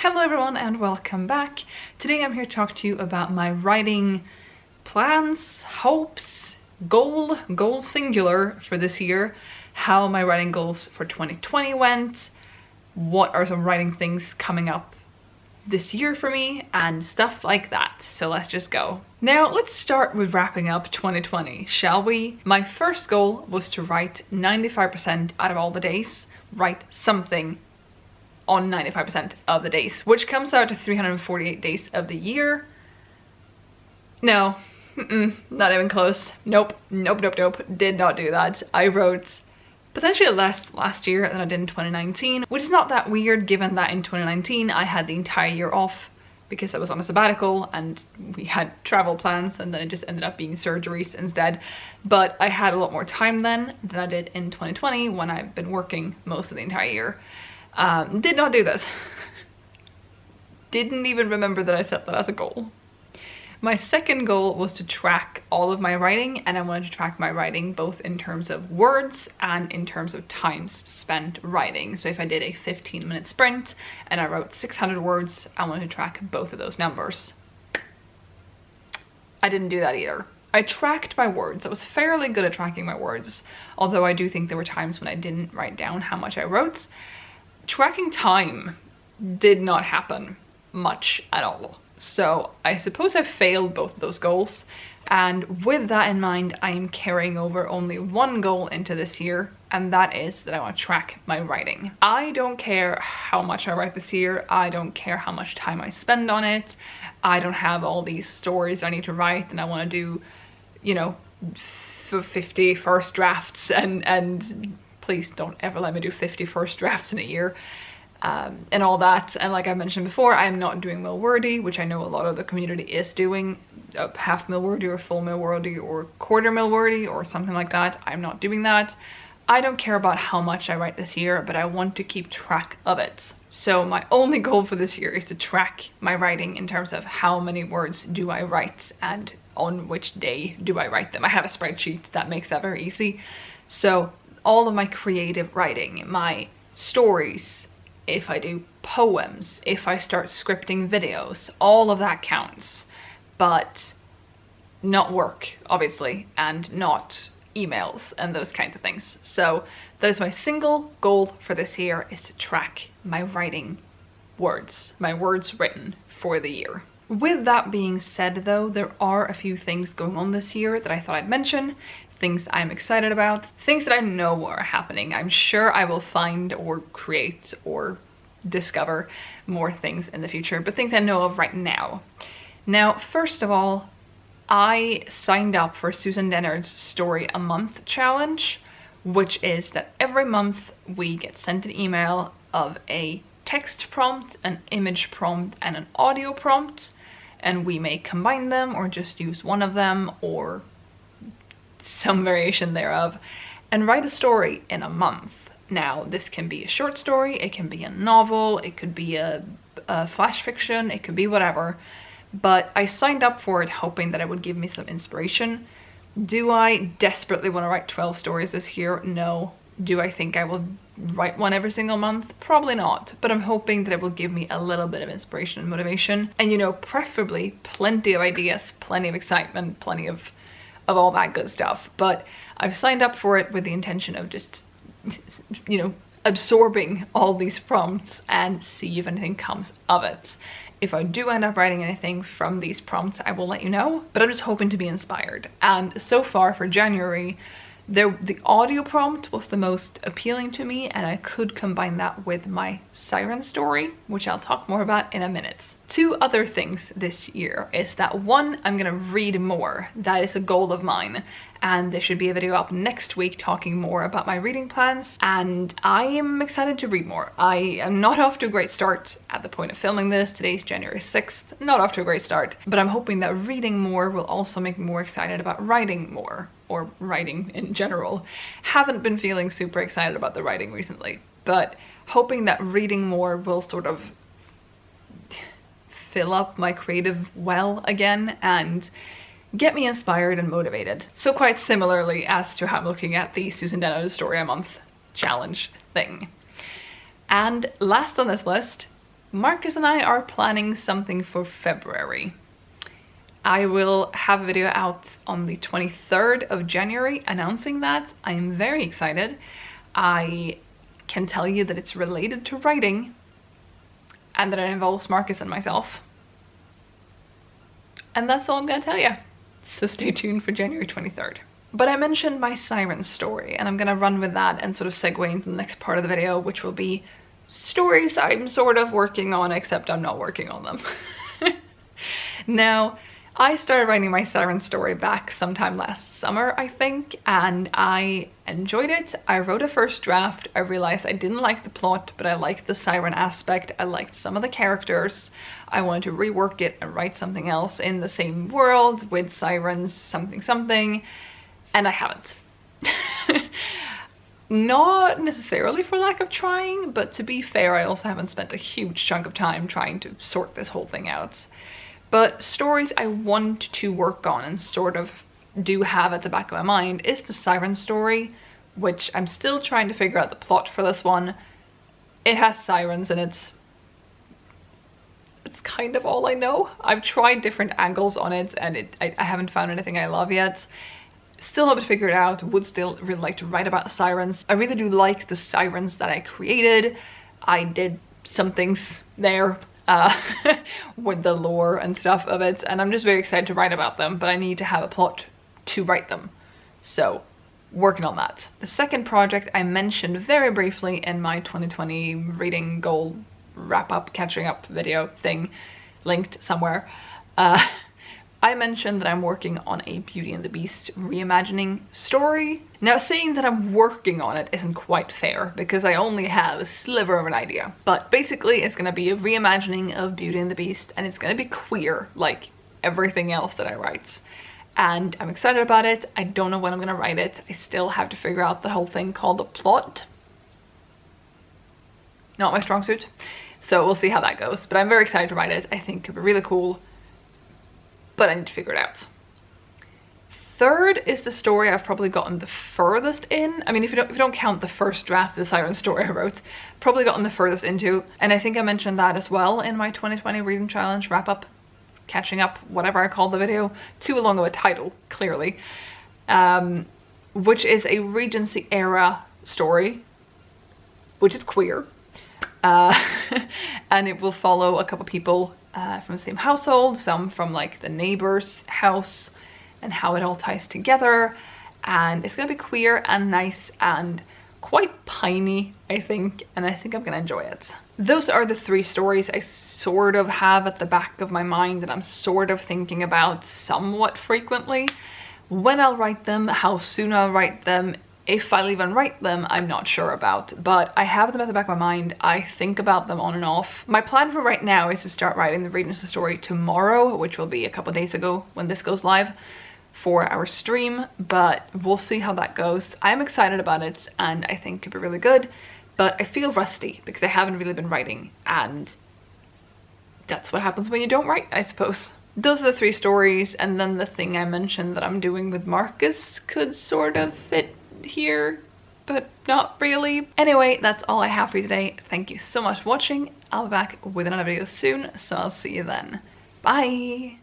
Hello everyone and welcome back. Today I'm here to talk to you about my writing plans, hopes, goal singular for this year, how my writing goals for 2020 went, what are some writing things coming up this year for me, and stuff like that. So let's just go. Now let's start with wrapping up 2020, shall we? My first goal was to write 95% out of all the days, write something on 95% of the days, which comes out to 348 days of the year. No, not even close. Nope, did not do that. I wrote potentially less last year than I did in 2019, which is not that weird given that in 2019 I had the entire year off because I was on a sabbatical and we had travel plans, and then it just ended up being surgeries instead. But I had a lot more time then than I did in 2020 when I've been working most of the entire year. Did not do this. Didn't even remember that I set that as a goal. My second goal was to track all of my writing, and I wanted to track my writing both in terms of words and in terms of times spent writing. So if I did a 15-minute sprint and I wrote 600 words, I wanted to track both of those numbers. I didn't do that either. I tracked my words. I was fairly good at tracking my words, although I do think there were times when I didn't write down how much I wrote. Tracking time did not happen much at all. So I suppose I failed both of those goals. And with that in mind, I am carrying over only one goal into this year, and that is that I want to track my writing. I don't care how much I write this year. I don't care how much time I spend on it. I don't have all these stories I need to write and I want to do, you know, 50 first drafts and please don't ever let me do 50 first drafts in a year, and all that. And like I mentioned before, I'm not doing mill wordy, which I know a lot of the community is doing, half mill wordy or full mill wordy or quarter mill wordy or something like that. I'm not doing that. I don't care about how much I write this year, but I want to keep track of it. So my only goal for this year is to track my writing in terms of how many words do I write and on which day do I write them. I have a spreadsheet that makes that very easy. So all of my creative writing, my stories, if I do poems, if I start scripting videos, all of that counts, but not work, obviously, and not emails and those kinds of things. So that is my single goal for this year, is to track my writing words, my words written for the year. With that being said though, there are a few things going on this year that I thought I'd mention. Things I'm excited about, things that I know are happening. I'm sure I will find or create or discover more things in the future, but things I know of right now. Now, first of all, I signed up for Susan Dennard's Story a Month challenge, which is that every month we get sent an email of a text prompt, an image prompt, and an audio prompt, and we may combine them or just use one of them or some variation thereof, and write a story in a month. Now, this can be a short story, it can be a novel, it could be a flash fiction, it could be whatever, but I signed up for it hoping that it would give me some inspiration. Do I desperately want to write 12 stories this year? No. Do I think I will write one every single month? Probably not, but I'm hoping that it will give me a little bit of inspiration and motivation, and, you know, preferably plenty of ideas, plenty of excitement, plenty of all that good stuff. But I've signed up for it with the intention of just, you know, absorbing all these prompts and see if anything comes of it. If I do end up writing anything from these prompts, I will let you know, but I'm just hoping to be inspired. And so far for January, the audio prompt was the most appealing to me, and I could combine that with my siren story, which I'll talk more about in a minute. Two other things this year is that, one, I'm gonna read more. That is a goal of mine, and there should be a video up next week talking more about my reading plans, and I am excited to read more. I am not off to a great start at the point of filming this. Today's January 6th, not off to a great start, but I'm hoping that reading more will also make me more excited about writing more, or writing in general. Haven't been feeling super excited about the writing recently, but hoping that reading more will sort of fill up my creative well again and get me inspired and motivated. So quite similarly as to how I'm looking at the Susan Dennard's Story a Month challenge thing. And last on this list, Marcus and I are planning something for February. I will have a video out on the 23rd of January announcing that. I am very excited. I can tell you that it's related to writing and that it involves Marcus and myself. And that's all I'm gonna tell you. So stay tuned for January 23rd. But I mentioned my siren story, and I'm gonna run with that and sort of segue into the next part of the video, which will be stories I'm sort of working on, except I'm not working on them. Now, I started writing my siren story back sometime last summer, I think, and I enjoyed it. I wrote a first draft. I realized I didn't like the plot, but I liked the siren aspect. I liked some of the characters. I wanted to rework it and write something else in the same world with sirens, something, and I haven't. Not necessarily for lack of trying, but to be fair, I also haven't spent a huge chunk of time trying to sort this whole thing out. But stories I want to work on and sort of do have at the back of my mind is the siren story, which I'm still trying to figure out the plot for this one. It has sirens and it's kind of all I know. I've tried different angles on it and I haven't found anything I love yet. Still haven't figured it out. Would still really like to write about the sirens. I really do like the sirens that I created. I did some things there with the lore and stuff of it, and I'm just very excited to write about them, but I need to have a plot to write them. So, working on that. The second project I mentioned very briefly in my 2020 reading goal wrap-up, catching up video thing, linked somewhere. I mentioned that I'm working on a Beauty and the Beast reimagining story. Now, saying that I'm working on it isn't quite fair because I only have a sliver of an idea. But basically, it's gonna be a reimagining of Beauty and the Beast, and it's gonna be queer, like everything else that I write. And I'm excited about it. I don't know when I'm gonna write it. I still have to figure out the whole thing called a plot. Not my strong suit. So we'll see how that goes. But I'm very excited to write it. I think it could be really cool, but I need to figure it out. Third is the story I've probably gotten the furthest in. I mean, if you don't count the first draft of the siren story I wrote, probably gotten the furthest into. And I think I mentioned that as well in my 2020 reading challenge wrap-up, catching up, whatever I called the video. Too long of a title, clearly. Which is a Regency era story, which is queer. And it will follow a couple people from the same household, some from like the neighbor's house, and how it all ties together. And it's gonna be queer and nice and quite piney, I think, and I think I'm gonna enjoy it. Those are the three stories I sort of have at the back of my mind that I'm sort of thinking about somewhat frequently. When I'll write them, how soon I'll write them, if I'll even write them, I'm not sure about, but I have them at the back of my mind. I think about them on and off. My plan for right now is to start writing the Regency story tomorrow, which will be a couple days ago when this goes live for our stream, but we'll see how that goes. I'm excited about it and I think it'll be really good, but I feel rusty because I haven't really been writing, and that's what happens when you don't write, I suppose. Those are the three stories, and then the thing I mentioned that I'm doing with Marcus could sort of fit here, but not really. Anyway, that's all I have for you today. Thank you so much for watching. I'll be back with another video soon, so I'll see you then. Bye!